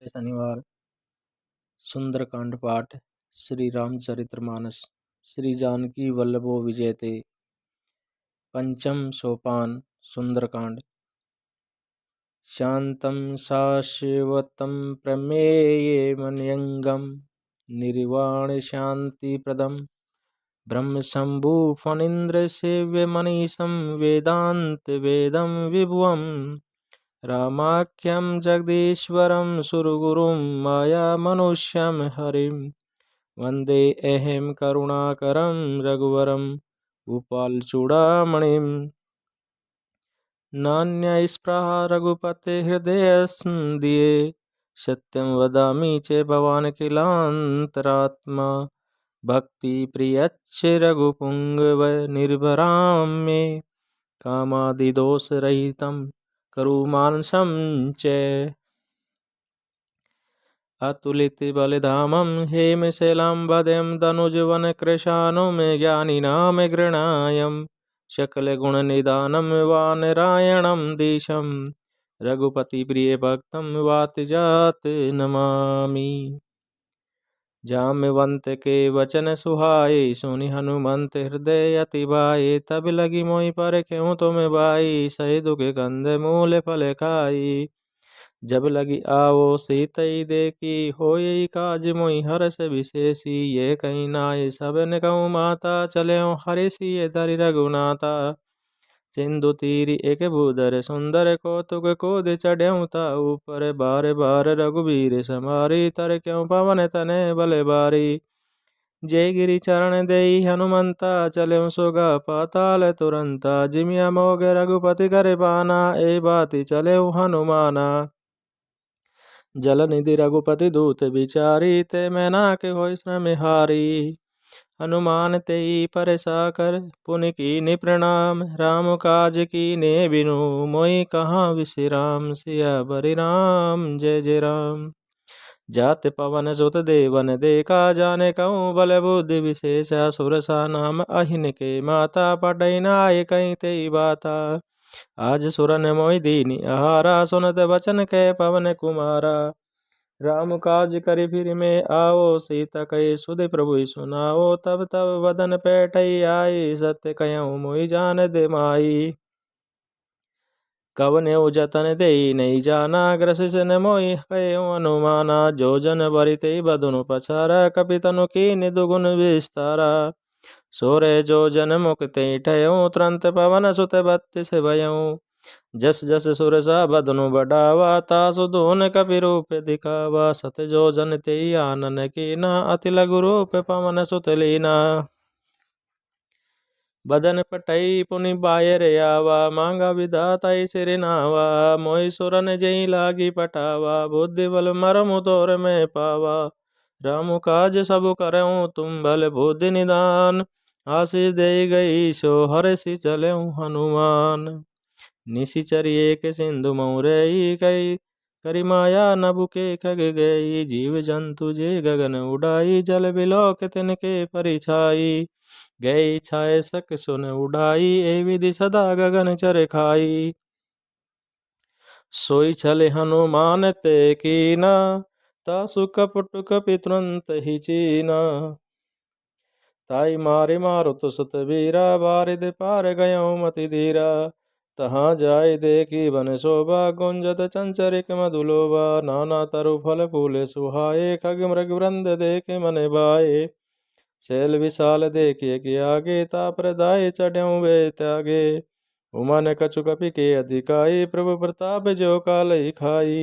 शनिवार सुंदरकांड पाठ। श्री रामचरितमानस। श्री जानकी वल्लभो विजयते। पंचम सोपान सुंदरकांड। शांतं शाश्वतं प्रमेये मन्यंगम निर्वाण शांतिप्रदम ब्रह्मशंभु फणीन्द्र सेव्य मनीषं वेदांत वेदं विभुवम् रामाख्यं जगदीश्वरं सुरगुरुं मायामनुष्यं हरिं वन्दे अहं करुणाकरं रघुवरं भूपालचूडामणिं। नान्यस्पृहा रघुपते हृदयस्मदीये सत्यं वदामि च भवान् किलान्तरात्मा भक्तिप्रियच्च रघुपुङ्गव निर्भरां मे कामादिदोषरहितं करुमानसं च अतुलितबलधामं हेमशैलाम्बरं तनुजवनकृशानुं ज्ञानिनां गृह्णायं सकलगुणनिधानं वानरायणं दिशं रघुपतिप्रियभक्तं वातजात नमामि। जाम्बवंत के वचन सुहाए सुनि हनुमंत हृदय अति भाए तब लगी मोहि पर क्यों तुम भाई सही दुख कंद मूल फल खाई। जब लगी आओ सीतई देखी होई काज मोहि हर्ष विशेषी ये कहीं नाय सबन कहूँ माता चले हरि सिय धरि रघुनाथा। सिंधु तीर एक भूधर सुंदर कौतुक कोद चढ़ऊ ता ऊपर बार बार रघुबीर समारी तर क्यों पवन तने बल बारी। जय गिरि चरण देई हनुमंता चले सुगा पाताल तुरंता जिमिया मोग रघुपति कर बाना ए बाती चले हनुमाना। जल निधि रघुपति दूत बिचारी ते मैना के होय श्रम हारी। हनुमान तेई परसा कर पुनि कीन्हि प्रणाम राम काज कीन्हे बिनु मोहि कहाँ विश्राम सिया बरि राम जय जय राम। जात पवन सुत देवन देखा जाने कहूँ बल बुद्धि विशेषा सुरसा नाम अहिन के माता पटई नाय कहीं तेई बाता। आज सुरन मोहि दीनि आहारा सुनत वचन के पवन कुमारा। राम काज करि फिर में आओ सीता कहे सुध प्रभु सुनाओ तब तब वदन पैठई आई सत्य कहूँ मोहि जान दे माई। कवने जतन देई नहीं जाना ग्रसिस न मोहि कहो अनुमाना। जो जन बरिते बदनु पछारा कपितनु कीन्हि दुगुन विस्तारा। सोरे जो जन मुक्ति ठयऊँ तुरंत पवन सुत बत्तीस भयऊँ। जस जस सुरसा बदनु बढ़ावा तासु धून कपि रूप दिखावा। सत जो जन तेई आनन कीना अति लघु रूप पवन सुत लीना। बदन पटई पुनि बायर आवा मांगा विधाताई सिर नावा। मोहि सुरन जई लागी पटावा बुद्धि बल मरमु तोर में पावा। राम काज सब करऊँ तुम बल बुद्धि निदान आशीष दे गई सो हरषि चलऊँ हनुमान। निशिचर एक सिंधु मऊरई कई करी माया नभु के खग गई। जीव जंतु जे गगन उड़ाई जल बिलोक तिनके परिछाई। गई छाए सक सुन उड़ाई ए विधि सदा गगन चर खाई। सोई छले हनुमान ते कीना तासु कपट कपि तुरंत ही चीना। ताई मारे मारुत सुत वीरा बारिद पार गयो मति धीरा। तहाँ जाय देखी बन शोभा गुंजत चंचरिक मधुलोभा। नाना तरु फल फूल सुहाए खग मृग वृंद देखे मन भाए। शैल विशाल देखिए कि आगे ताप्रदाय चढ़ऊ वे त्यागे। उमन कछु कपि के अधिकाई प्रभु प्रताप जो कालई खाई।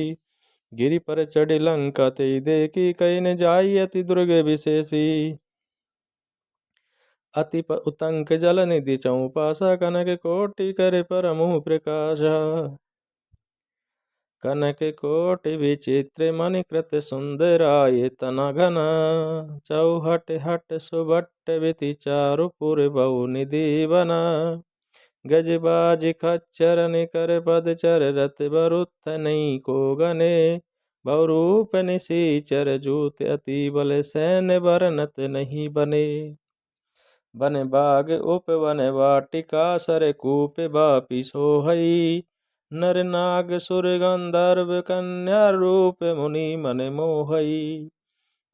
गिरि पर चढ़ी लंका ते देखी कई न जाई अति दुर्ग विशेषी। अति उतंक जल निधि चौपासा कनक कोटि कर परमु प्रकाशा। कनक कोटि विचित्र मणि कृत सुंदराय तना घना। चौहट हट सुभट विति चारुपुर बहु निधि बना। गजबाज खच्चर निकर पदचर रथ बरुत नहीं को गने। बहुरूप निशिचर जूत अति बल सैन्य बरनत नहीं बने। बन बाग उपवन वाटिका सर कूप बापि सोहई। नर नाग सुर गंधर्व कन्या रूप मुनि मन मोहई।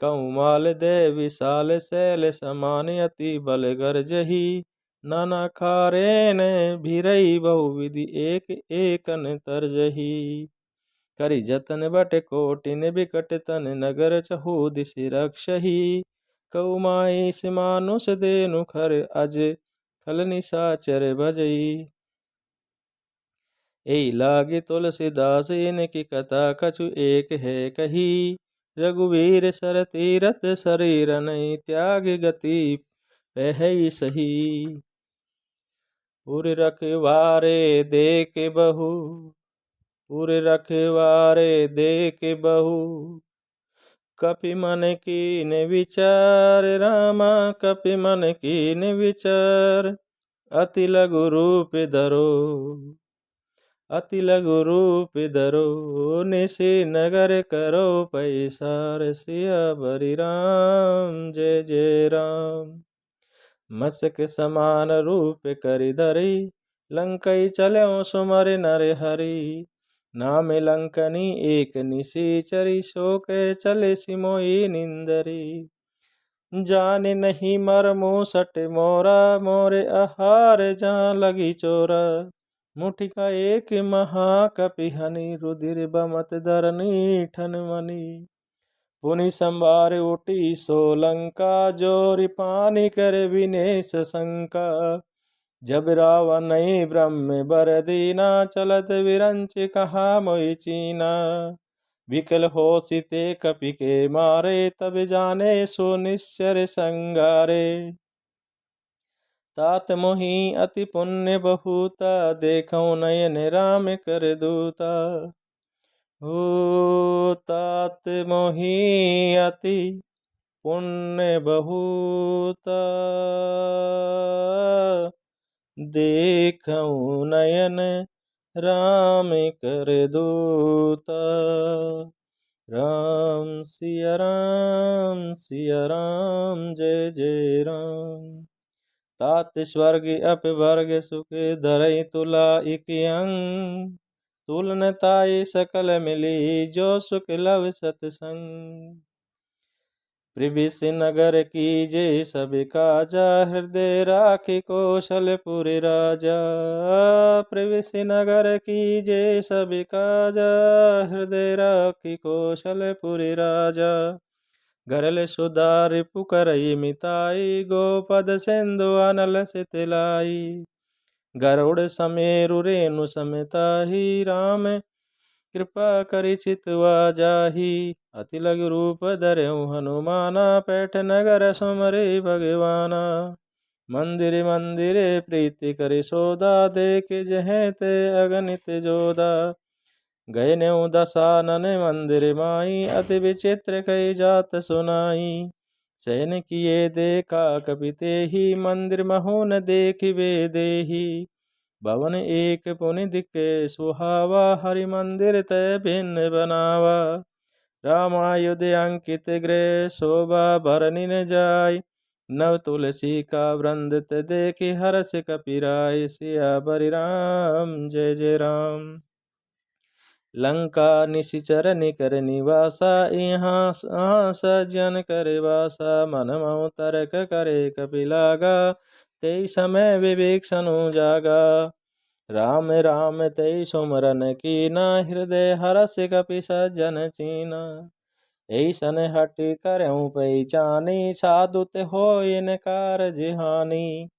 कौमाल दे विशाल शैल समान अति बल गर्जही। नाना खारेन भीरई बहुविधि एक एकन तरजही। करि जतन बट कोटिन बिकट तन नगर चहु दिश रक्षही। कौमाई से मानुष देनु खर अज खल निशाचर भजई। एई लागे तुलसीदास इनकी कथा कछु एक है कही। रघुवीर सर तीरथ शरीर नहीं त्याग गति पहई सही। पुर रखवारे देख बहु पुर रखवारे देख बहु। कपि मन कीन विचार रामा कपि मन कीन विचार। अति लघु रूप धरो अति लघु रूप धरो। निशि नगर करो पैसार सिया बरि राम जय जय राम। मस्क समान रूप करि धरि लंकई चलो सुमर नर हरि। नाम लंकनी एक निशिचरी शोक चले सिमोई निंदरी। जाने नहीं मरमो सट मोरा मोरे आहार जहाँ लगी चोरा। मुठिका एक महाकपि हनि रुधिर बमत धरनी ठन मनी। पुनि संभार उठी सोलंका जोरि पानी कर विनेश शंका। जब रावण नहीं ब्रह्म बर दीना चलत विरंच कहा मोहि चीना। विकल हो सीते कपि के मारे तब जाने सो निश्चर संगारे। तात मोहि अति पुण्य बहुता देखौ नयन राम कर दूता। हो तात मोहि अति पुण्य बहुता देखौ नयन राम कर दूता। राम सिया राम जय जय राम। तात स्वर्ग अपवर्ग सुख धरई तुला इक अंग। तुलन ताई सकल मिली जो सुख लव सतसंग। प्रविश नगर की जय सब काजा हृदय राखि कौशलपुर राजा। प्रविश नगर की जय सब काजा हृदय राखि कौशलपुर राजा। गरल सुधारि पुकरई मिताई गोपद सिंधु अनल सितलाई। गरुड़ समेरु रेणु समताही राम कृपा करि चितवा जाही। अति लघु रूप धरऊ हनुमाना पैठ नगर सुमरे भगवाना। मंदिर मंदिर प्रीति करि सोदा देख जह ते अगणित जोदा। गए न्यू दसानन मंदिर माई अति विचित्र कई जात सुनाई। सैन किए देखा कपि तेहि मंदिर महोन देखि वे देही। भवन एक पुनि दिखे सुहावा हरि मंदिर तय भिन्न बनावा। रामायुध अंकित गृह शोभा भरनि न जाय। नव तुलसी का वृंदित देखि हर्ष कपिराय। सिया बरि राम जय जय राम। लंका निशिचर निकर निवासा यहाँ सज्जन करे वासा। मन मऊ तर्क करे कपिलागा तेई समय विवेक सनु जागा। राम राम तेई सुमरन कीना हृदय हरस कपि सज्जन चीना। ऐसन हट करऊँ पहचानी साधु ते होय न कारज हानि।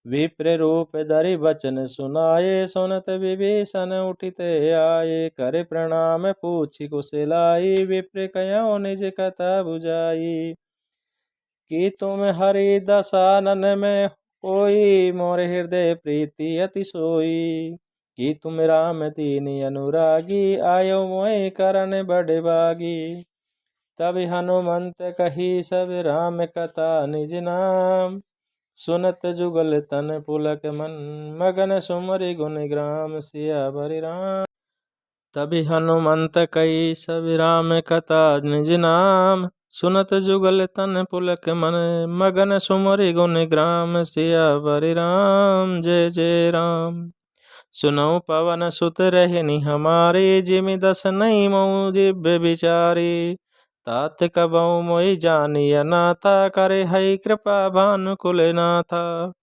विप्र रूप धरि वचन सुनाए सुनत विभीषण उठिते आए। कर प्रणाम पूछि कुशलाई विप्र कयो निज कथा बुझाई। कि तुम हरि दसानन में कोई मोर हृदय प्रीति अति सोई। कि तुम राम दीन अनुरागी आयो मोहि करन बड़ बागी। तब हनुमंत कही सब राम कथा निज नाम। सुनत जुगल तन पुलक मन मगन सुमरि गुण ग्राम। सिया बरि राम। तभी हनुमंत कई सब राम कथा निज नाम। सुनत जुगल तन पुलक मन मगन सुमरि गुण ग्राम। सिया बरि राम जय जय राम। सुनऊ पवन सुत रहनी हमारे, जिमि दस नहीं मऊ जिब्य विचारी। तात कबऊ मोहि जानिय नाथा, करे हई कृपा भानुकुल नाथा।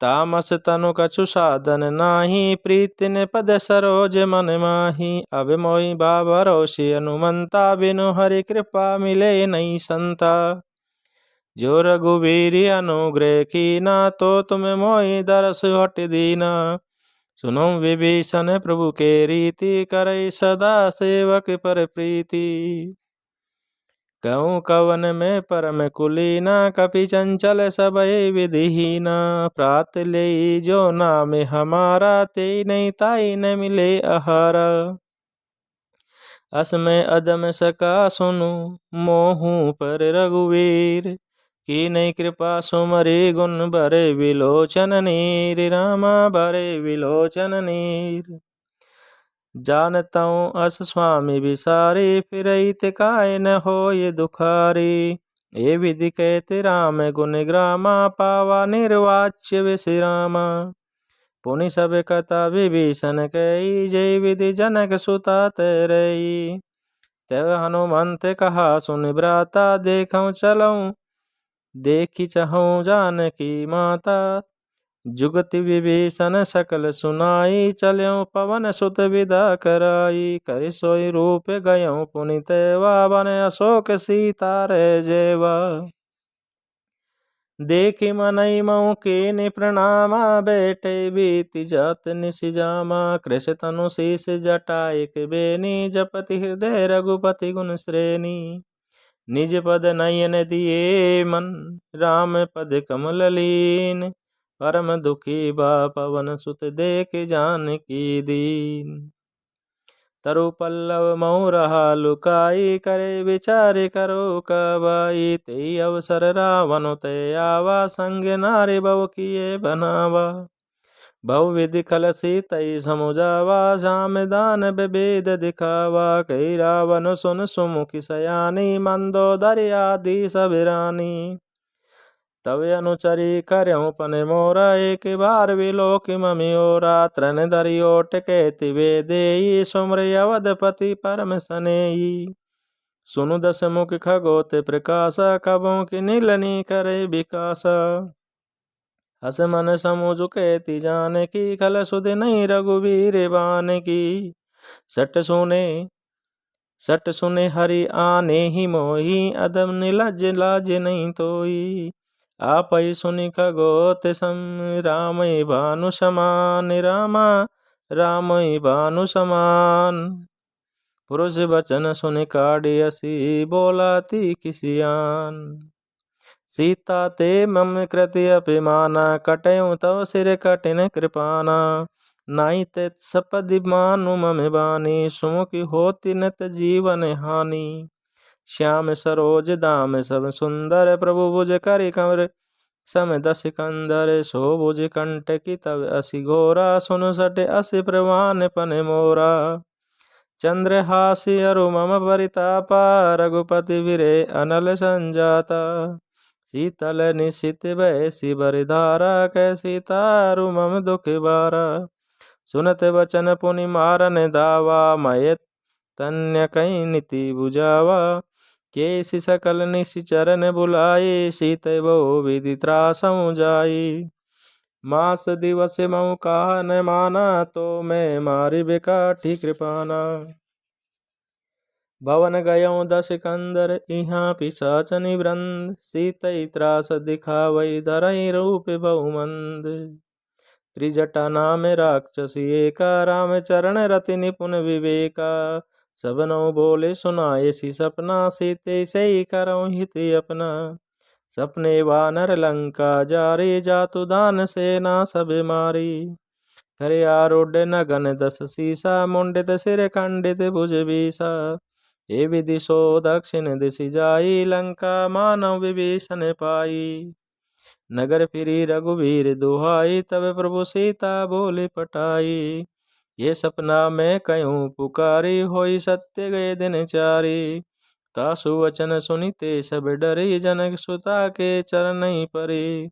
तामस तनु कछु साधन नाही, प्रीति ने पद सरोज मन माही। अब मोहि बाबरोषि हनुमंता, बिनु हरि कृपा मिले नहीं संता। जो रघुवीर अनुग्रह कीना, तो तुम मोहि दरस हट दीना। सुनो विभीषण प्रभु के रीति, करई सदा सेवक पर प्रीति। कहूँ कवन में परम कुलीना, कपि चंचल सबहि विधिहीना। प्रात ले जो नाम हमारा, ते नहीं ताई न मिले आहारा। अस में अदम सका सुनु, मोहू पर रघुवीर। की नहीं कृपा सुमरि गुण बरे विलोचन नीर। रामा बरे विलोचन नीर। जानता हूँ अस स्वामी विसारी, फिरई तिकाय न होय दुखारी। ए विधि कहते राम गुण ग्रामा, पावा निर्वाच्य विश्रामा। पुनि सब कथा विभीषण कही, जय विधि जनक सुता तरई। तब हनुमंत कहा सुन भ्राता, देखऊँ चलऊँ देखी चहूँ जानकी माता। जुगति विभीषण सकल सुनाई, चल्यों पवन सुत विदा कराई। कर सोई रूप गयों पुनि तेवा, बन अशोक सीता रे जेवा। देखि मनई मऊ कीनि प्रणामा, बैठे बीति जात निसि जामा। कृष तनु शीस जटाइक बेनी, जपति हृदय रघुपति गुण श्रेणी। निज पद नयन दिए मन, राम पद कमल लीन। परम दुखी बा पवन सुत, देख जानकी दीन। तरु पल्लव मऊ रहा लुकाई, करे विचार करो कबाई। तेई अवसर रावण ते आवा, संग नारी बव किए बनावा। बहु विधि खलसी तई समुझावा, श्याम दान विभेद दिखावा। कई रावण सुन सुमुखी सयानी, मंदोदरी आदि सब रानी। तब अनुचरी कर्यों पन मोरा, एक बार विलोक ममि ओरा। तृण धरि ओट कहति वे देई, सुमरि अवधपति परम सनेई। सुनु दस मुख खगोत प्रकाशा, कबों की नीलनी करे विकासा। हस मन समुझ कहति जानकी, खल सुध नहीं रघुवीर बान की। सट सुने हरि आने ही मोही, अदम निलज लाज नहीं तोई। आपै सुनि खगोत सम, रामई भानु समान। रामा रामई भानु समान। पुरुष बचन सुनि काढ़ियसी, बोला किसियान। सीता ते मम कृति अभिमाना, कटयूं तव सिर कठिन कृपाना। नाई ते सपदि मानु मम बानी, सुमुखी होती नित जीवन हानि। श्याम सरोज दाम सब सुंदर, प्रभु भुज करि कमर सम दस कंदर। सो भुज कंटकी तव असि घोरा, सुन सटे असि प्रवान पन मोरा। चंद्रहासी अरु मम परितापा, रघुपति विरे अनल संजाता। शीतल निशित बैसी बरिधारा, कै सीतारु मम दुख बारा। सुनत बचन पुनि मारन दावा, मय तन्य कहीं नीति बुझावा। केसि सकल निशिचरन बुलाए, सीत बहु विधि त्रासऊं जाई। मास दिवस मऊ काह न माना, तो मैं मारि बिकाठी कृपाना। भवन गयऊं दस कंदर, इहाँ पिशाचनि वृंद। सीतई त्रास दिखावई, धरई रूप बहुमंद। त्रिजटा नाम राक्षसी एका, राम चरण रति निपुण विवेका। सबनौ बोले सुनाए सी सपना, सीते सही करऊं हित अपना। सपने वानर लंका जारी, जातु दान सेना सब मारी। करे आरूढ़ नगन दस सीसा, मुंडित सिर खंडित भुज बीसा। ए विधि सो दक्षिण दिशि जाई, लंका मानव विभीषण पाई। नगर फिरी रघुवीर दुहाई, तब प्रभु सीता बोले पटाई। ये सपना मैं कयूं पुकारी, होई सत्य गए दिन चारी। तासु वचन सुनिते सब डरी, जनक सुता के चरण परी।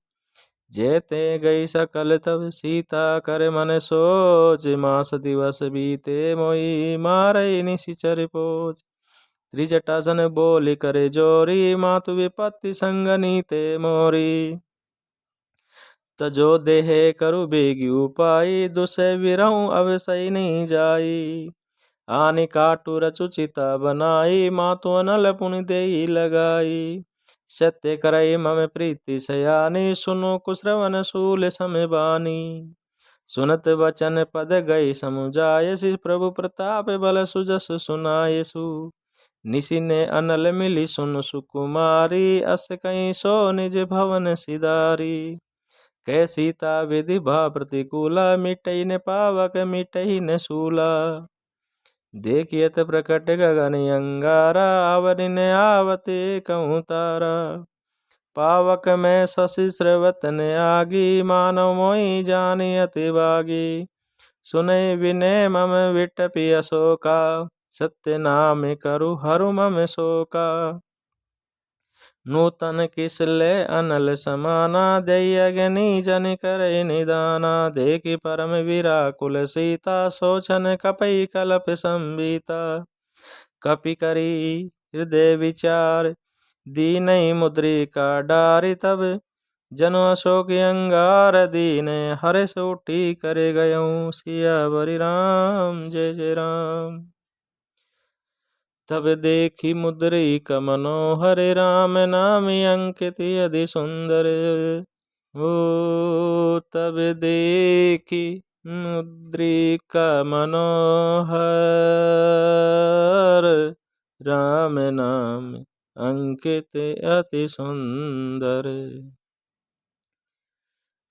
जेते गई सकल तब सीता कर मन सोच, मास दिवस बीते मोई मारई निशिचर पोज। त्रिजटासन बोली करे जोरी, मातु विपत्ति संगनी ते मोरी। तजो देहे करु बेगी उपाई, दुसे विरहूं अब सही नहीं जाई। आनि काटु रचुचिता बनाई, मातु अनल पुनि देई लगाई। सत्य करई मम प्रीति सयानी, सुनो कुश्रवण शूल समबानी। सुनत वचन पद गई समुझायसि, प्रभु प्रताप बल सुजस सुनायसु। निशि ने अनल मिली सुन सुकुमारी, अस कहीं सो निज भवन सिधारी। कै सीता विधि भा प्रतिकूला, मिटई ने पावक मिटई ने शूला। देखियत प्रकट गगन अंगारा, आवरि ने आवते कहूँ तारा। पावक में शशि स्रवत ने आगी, मानव मोहि जानी अति बागी। सुनय विनय मम विटपि अशोका, सत्य नाम करु हरु मम शोका। नूतन किसले अनल समाना, दई अग्नि जन करई निदाना। देखि परम विराकुल सीता, सोचन कपई कलप संबीता। कपि करी हृदय विचार, दीनई मुद्रिका डारी। तब जनु अशोक अंगार दीन, हर्ष उठी करे गयऊँ सियावरि राम जय जय राम। तब देखी मुद्रिका मनोहर, राम नाम अंकित अति सुंदर। ओ तब देखी मुद्रिका मनोहर, राम नाम अंकित अति सुंदर।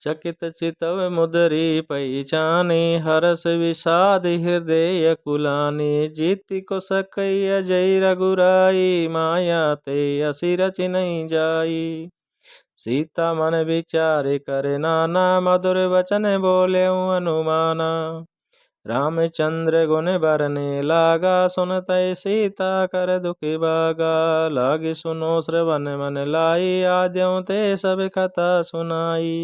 चकित चितव मुदरी पहिचानी, हरस विषाद हृदय कुलानी। जीति को सकई अजय रघुराई, माया ते असी रचि नहीं जाई। सीता मन विचार करे नाना, मधुर वचन बोले अनुमाना। रामचंद्र गुण बरने लागा, सुनतै सीता कर दुखि बागा। लागी सुनो श्रवण मन लाई, आद्यों ते सब कथा सुनाई।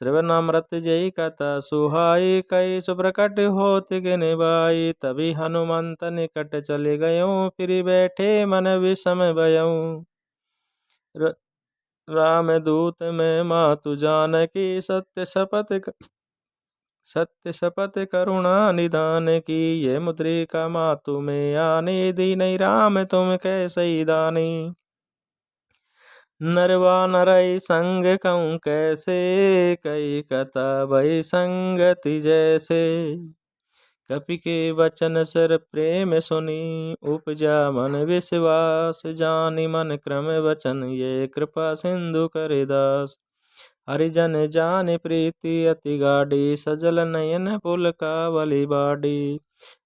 श्रवणामृत जय कथा सुहाई, कई सुप्रकट होत गिन बाई। तभी हनुमंत निकट चले गयों, फिर बैठे मन विषम भयऊं। राम दूत में मातु जानकी, सत्य शपथ करुणा निधान की। ये मुद्रिका मातु में आनी, दीनई राम तुम कैसई दानी। नरवा नरई संग कहूँ कैसे, कई कथा भई संगति जैसे। कपि के वचन सर प्रेम सुनी, उपजा मन विश्वास। जानि मन क्रम वचन ये, कृपा सिंधु करे दास। हरिजन जानि प्रीति अति गाढ़ी, सजल नयन पुलकावली बाड़ी।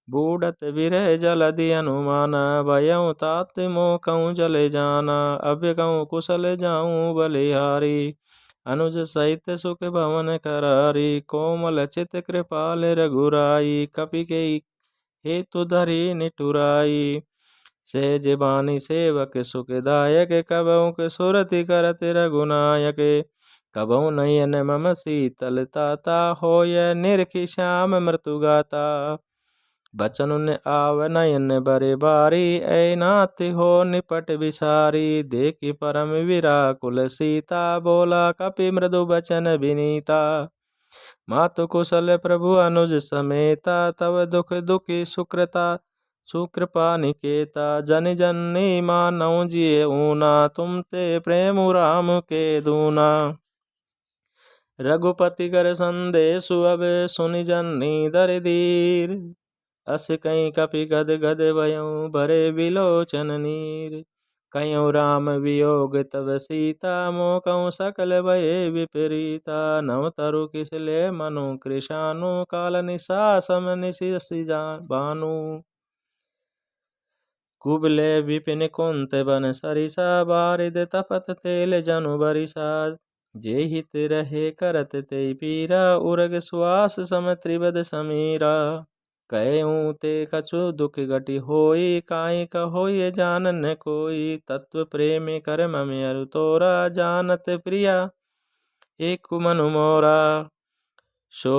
बूढ़त विरह जलधि अनुमाना, भयऊँ तात मोह जले जाना। अभ्य कहूँ कुशल जाऊँ बलिहारी, अनुज सहित सुख भवन करारी। कोमल चित कृपाल रघुराई, कपि के हेतु धरी निठुराई। सहज बानी सेवक सुखदायक, कबहु के सुरति करत रघुनायक। कबहु नयन मम शीतलता, होय निरखि श्याम मृत्यु गाता। बचन ने आव नयन बरे बारी, ऐ नाथ हो निपट विसारी। देखि परम विराकुल सीता, बोला कपि मृदु बचन विनीता। मातु कुशल प्रभु अनुज समेता, तव दुख दुखी सुकृता सुकृपा निकेता। जन जननी मानऊ जिय ऊना, तुम ते प्रेम राम के दूना। रघुपति कर संदेशु अब, सुनि जननी दर धीर। अस कहीं कपि गद गद भयऊँ, भरे बिलोचन नीर। कह्यों राम वियोग तब सीता, मोह कहूँ सकल भये विपरीता। नव तरु किसले मनु कृशानु, काल निशा सम निशि भानु। कुबले विपिन कुंत बन सरिसा, बारिद तपत तेल जनु बरिसा। जे हित रहे करत ते पीरा, उरग सुआस सम त्रिबद समीरा। कहूँ ते कछु दुख घटि होई, काई कहो ये जान न कोई। तत्व प्रेम कर मम अरु तोरा, जानत प्रिया एक मनु मोरा। सो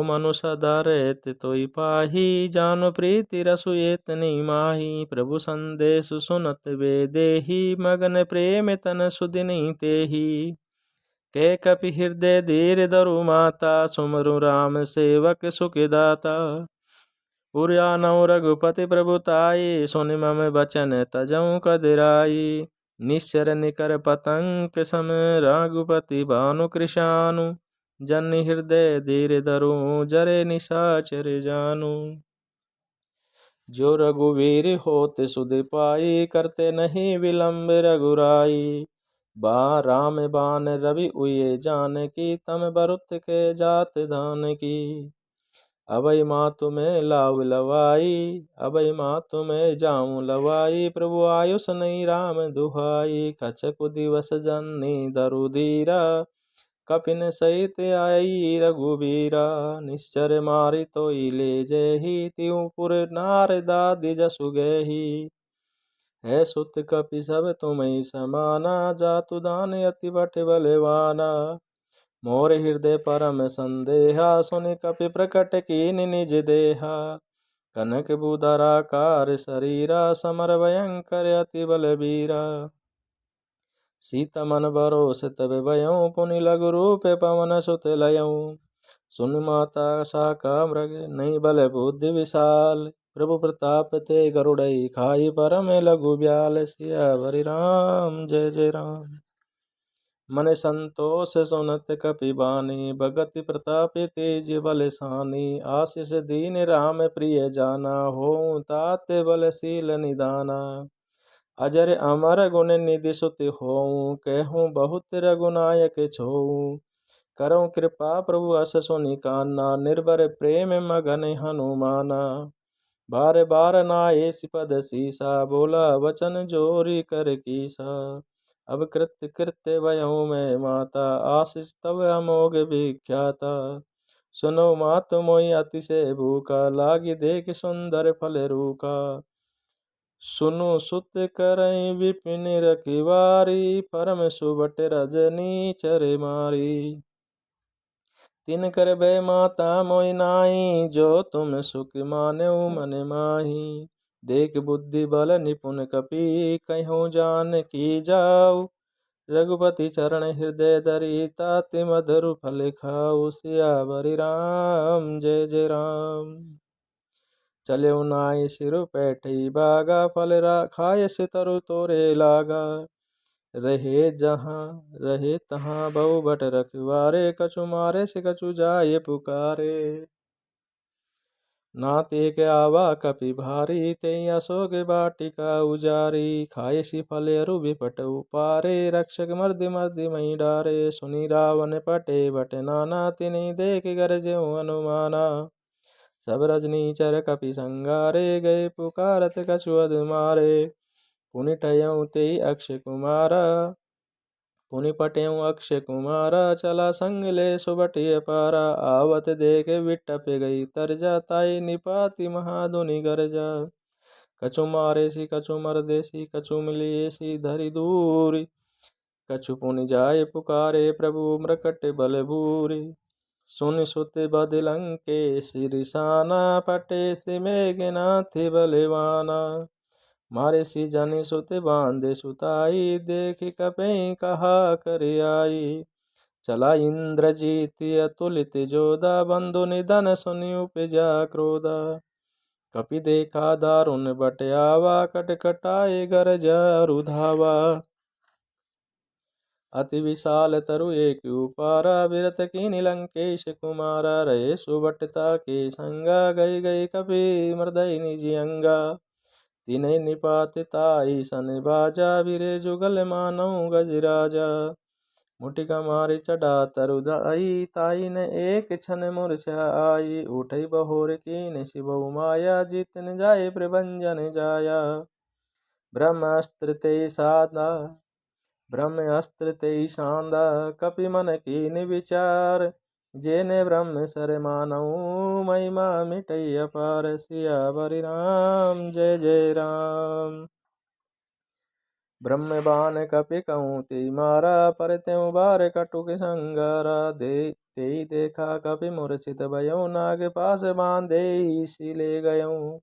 मनु सदा रहत तोई पाही, जानु प्रीति रसु एतनी माही। प्रभु संदेश सुनत वे देही, मगन प्रेम तन सुदिनी तेही। के कपि हृदय धीर धरु माता, सुमरु राम सेवक सुख दाता। पुरानौ रघुपति प्रभुताई, सुनि मम बचन तजऊ कदिराई। निश्चर निकर पतंग सम, रघुपति भानु कृशानु। जन हृदय धीर धरु, जरे निशाचर जानु। जो रघुवीर होत सुध पाई, करते नहीं विलंब रघुराई। बा राम बान रवि उये जानकी, तम बरुत के जात धान की। अभय मातु में लाव लवाई, अभय मातु में जाऊं लवाई। प्रभु आयुष नहीं राम दुहाई, कछकु दिवस जननी दरु धीरा। कपिन सहित आई रघुबीरा, निश्चर मारि तोई ले जही। त्यों पुर नार दादि जसु गही। है सुत कपि सब तुम्हें समाना, जातु दान अति बट बलवाना। मोर हृदय परम संदेहा, सुनि कपि प्रकट कीन निज देहा। कनक बुधराकार शरीरा, समर भयंकर अति बलबीरा। सीता मन बरोस तब भयऊ, पुनि लघु रूप पवन सुत लयऊ। सुन माता शाखा मृग, नहीं बल बुद्धि विशाल। प्रभु प्रताप ते गरुड़ई खाई, परम लघु ब्याल। सियावर राम जय जय राम। मन संतोष सुनत कपि बानी, भगति प्रताप तेज बलसानी। आशीष दीन राम प्रिय जाना, होऊं तात बलशील निदाना। अजर अमर गुण निधि सुत होऊं, कहूँ बहुत रघुनायक छोऊं। करऊँ कृपा प्रभु अस सुनि काना, निर्भर प्रेम मगन हनुमाना। बार बार नाये पद सीसा, बोला वचन जोरी कर कीसा। अब कृत्य कृत्य भयऊ मैं माता, आशीष तव अमोघ विख्याता। सुनो मातु मोहि अतिशय भूखा, लागी देख सुंदर फल रूखा। सुनु सुत करई विपिन रखिवारी, परम सुबट रजनी चर मारी। तिन कर भय माता मोहि नाई, जो तुम सुख मान्यो मन माही। देख बुद्धि बल निपुण कपि, कहूँ जान की जाऊ। रघुपति चरण हृदय धरि, ताति मधुर फल खाऊ। सियावर राम जय जय राम। चल्यो नाई सिर पैठी बागा, फल खाए सितरु तोरे लागा। रहे जहाँ रहे तहाँ बहु बट रखवारे, कछु मारे से कछु जाए पुकारे। नाथ एक आवा कपि भारी, ते अशोक बाटिका उजारी। खाए सी फल अरु विपट उपारे, रक्षक मर्दि मर्दि मही डारे। सुनि रावण पटे बट नाना, तिन्हि देख गरजेउ हनुमाना। सब रजनीचर कपि संगारे, गए पुकारत कछु अध मारे। पुनि टयऊ तेई अक्षय कुमारा, पुनि पटेऊ अक्षय कुमारा। चला संग ले सुबटि अपारा, आवत देख विटप गई तरजा। ताई निपाति महाधुनि गरजा। कछु मारे सी कछु मरदेसी, कछु मिलिए सी धरि दूरी। कछु पुनि जाय पुकारे, प्रभु मृकट बल भूरि। सुनि सुत बदलंके सिरिसाना, पटे से मेघनाथ बलवाना। मारे सी जनि सुत बांधे सुताई, देख कपि कहा कर आई। चला इंद्रजीत अतुलित जोधा, बंधु निधन सुनि उपजा क्रोधा। कपि देखा दारुण बट आवा, कटकटाए गरजा रुधावा। अति विशाल तरु एक उपारा, विरत कीनि लंकेश कुमारा। रहे सुबटता के संगा, गई गई कपि मृदय निज अंगा। तिन्हि निपात ताई सन बाजा, बिरे जुगल मानौ गजराजा। मुटिका मारि चढ़ा तरु दाई, ताई न एक क्षण मूर्छा आई। उठई बहोर कीन शिवउ माया, जीतन जाय प्रभंजन जाया। ब्रह्मास्त्र तेई साधा ब्रह्मास्त्र तेई साधा, कपि मन कीन विचार। जेने ब्रह्म सर मानऊ, महिमा मिटई अपार। सियावर राम जय जय राम। ब्रह्मबान कपि कहूँ ते मारा, पर त्यों बार कटुक संगारा। तेई देखा कपि मूर्छित भयउ, नाग पास बांधे सी ले गयऊँ।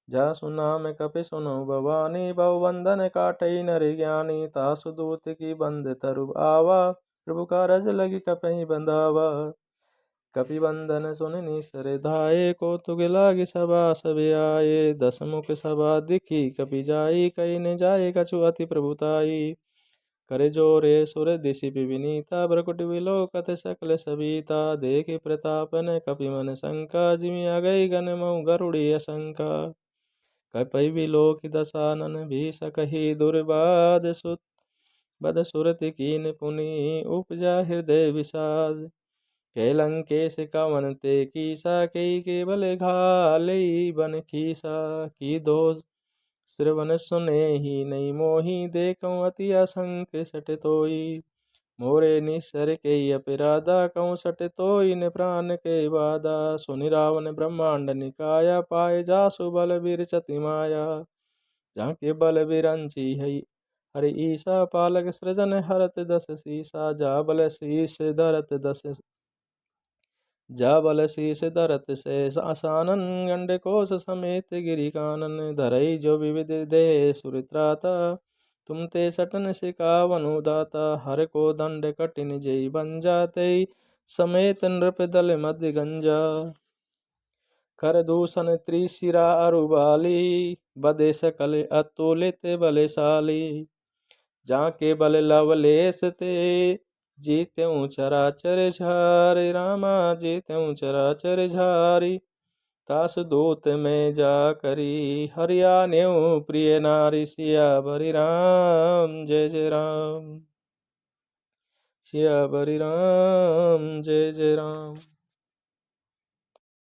जासु नाम कपि सुनो भवानी, बहु बंधन काटई नर ज्ञानी। तासु दूत की बंध तरु आवा, प्रभु का रज लगी कपहि बंधावा। कपि बंधन सुन निसर धाये, कौतुक लागी सभा सब आए। दस मुख सभा दिखी कपि जाई, कई न जाए कछु अति प्रभुताई। करे जोरे सुर दिशि विनीता, भ्रकुट विलोकत सकल सबीता। देखे प्रताप न कपि मन शंका, जिमि अगई गन मऊ गरुड़ी असंका। कपि विलोकि दशानन भी सकहि, दुर्बाद सुत बद सुरति कीन पुनि, उपजा हृदय विषाद। कैलंकेश कवन ते कीसा, के बल घालई बन खीसा। की दो श्रवण सुने ही नहीं मोही, देखऊँ अति असंक सट तोई। मोरे निसर के अपराधा, कहूँ सट तोई न प्राण के बाधा। सुनि रावण ब्रह्मांड निकाया, पाए जासु बल बिरचति माया। जाके बल बिरंची है हरि ईसा, पालक सृजन हरत दस सीसा। जा बल शीस धरत शेष आसानन, गंड कोश समेत गिरि कानन। धरई जो विविध देह सुरत्राता, तुम ते सटन सिकावनु दाता। हर को दंड कठिन जेई बंजा, तेई समेत नृप दल मध्य गंजा। कर दूषण त्रिशिरा अरुबाली, बदे सकल अतुलित बलशाली। जाके बल लवलेश ते, जीत्यों चराचर झारि। रामा जीत्यों चराचर झारि, तासु दूत में जा करी। हरियाण्यों प्रिय नारी, सियावरि राम जय जय राम। सियावरि राम जय जय राम।